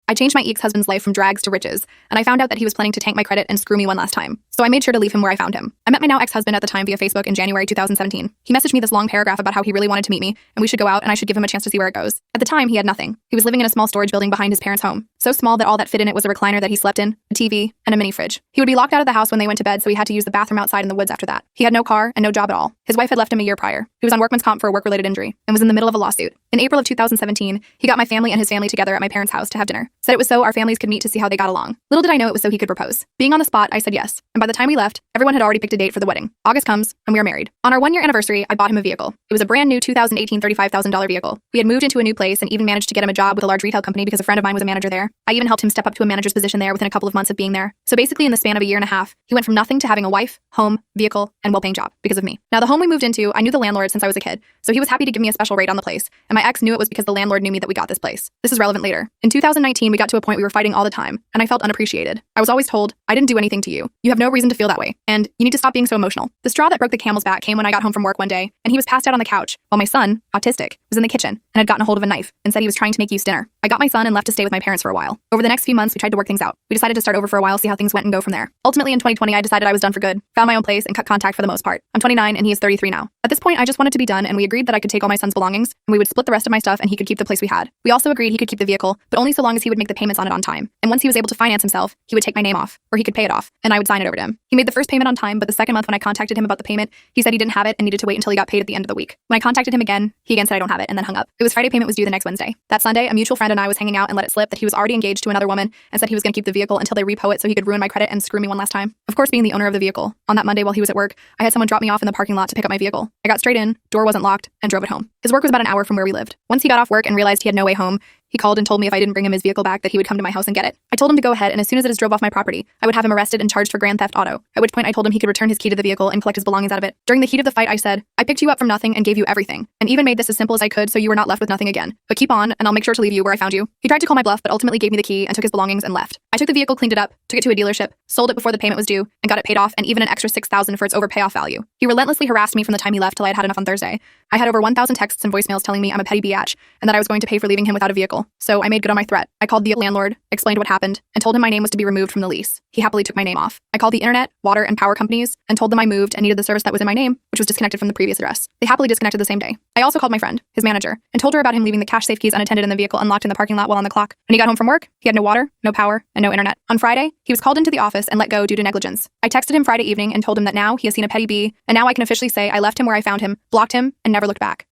I changed my ex-husband's life from drags to riches, and I found out that he was planning to tank my credit and screw me one last time. So I made sure to leave him where I found him. I met my now ex-husband at the time via Facebook in January 2017. He messaged me this long paragraph about how he really wanted to meet me, and we should go out and I should give him a chance to see where it goes. At the time, he had nothing. He was living in a small storage building behind his parents' home. So small that all that fit in it was a recliner that he slept in, a TV, and a mini fridge. He would be locked out of the house when they went to bed, so he had to use the bathroom outside in the woods after that. He had no car and no job at all. His wife had left him a year prior. He was on workman's comp for a work-related injury and was in the middle of a lawsuit. In April of 2017, he got my family and his family together at my parents' house to have dinner. Said it was so our families could meet to see how they got along. Little did I know it was so he could propose. Being on the spot, I said yes. And by the time we left, everyone had already picked a date for the wedding. August comes, and we are married. On our 1-year anniversary, I bought him a vehicle. It was a brand new 2018 $35,000 vehicle. We had moved into a new place and even managed to get him a job with a large retail company because a friend of mine was a manager there. I even helped him step up to a manager's position there within a couple of months of being there. So basically in the span of a year and a half, he went from nothing to having a wife, home, vehicle, and well-paying job because of me. Now the home we moved into, I knew the landlord since I was a kid, so he was happy to give me a special rate on the place, and my ex knew it was because the landlord knew me that we got this place. This is relevant later. In 2019, we got to a point we were fighting all the time, and I felt unappreciated. I was always told, I didn't do anything to you. You have no reason to feel that way, and you need to stop being so emotional. The straw that broke the camel's back came when I got home from work one day, and he was passed out on the couch, while my son, autistic, was in the kitchen and had gotten a hold of a knife and said he was trying to make use dinner. I got my son and left to stay with my parents for a while. Over the next few months, we tried to work things out. We decided to start over for a while, see how things went, and go from there. Ultimately, in 2020, I decided I was done for good, found my own place, and cut contact for the most part. I'm 29 and he is 33 now. At this point, I just wanted to be done, and we agreed that I could take all my son's belongings, and we would split the rest of my stuff, and he could keep the place we had. We also agreed he could keep the vehicle, but only so long as he would make the payments on it on time. And once he was able to finance himself, he would take my name off, or he could pay it off, and I would sign it over to him. He made the first payment on time, but the second month when I contacted him about the payment, he said he didn't have it and needed to wait until he got paid at the end of the week. When I contacted him again, he again said I don't have it, and then hung up. It was Friday, payment was due the next Wednesday. That Sunday, a mutual friend and I was hanging out and let it slip that he was already engaged to another woman and said he was going to keep the vehicle until they repo it so he could ruin my credit and screw me one last time. Of course, being the owner of the vehicle, on that Monday while he was at work, I had someone drop me off in the parking lot to pick up my vehicle. I got straight in, door wasn't locked, and drove it home. His work was about an hour from where we lived. Once he got off work and realized he had no way home, he called and told me if I didn't bring him his vehicle back that he would come to my house and get it. I told him to go ahead, and as soon as it drove off my property, I would have him arrested and charged for grand theft auto, at which point I told him he could return his key to the vehicle and collect his belongings out of it. During the heat of the fight, I said, I picked you up from nothing and gave you everything, and even made this as simple as I could so you were not left with nothing again. But keep on, and I'll make sure to leave you where I found you. He tried to call my bluff, but ultimately gave me the key and took his belongings and left. I took the vehicle, cleaned it up, took it to a dealership, sold it before the payment was due, and got it paid off, and even an extra $6,000 for its over payoff value. He relentlessly harassed me from the time he left till I had had enough on Thursday. I had over 1,000 texts and voicemails telling me I'm a petty biatch and that I was going to pay for leaving him without a vehicle. So I made good on my threat. I called the landlord, explained what happened, and told him my name was to be removed from the lease. He happily took my name off. I called the internet, water, and power companies and told them I moved and needed the service that was in my name, which was disconnected from the previous address. They happily disconnected the same day. I also called my friend, his manager, and told her about him leaving the cash safe keys unattended in the vehicle unlocked in the parking lot while on the clock. When he got home from work, he had no water, no power, and no internet. On Friday, he was called into the office and let go due to negligence. I texted him Friday evening and told him that now he has seen a petty bee, and now I can officially say I left him where I found him, blocked him, and never looked back.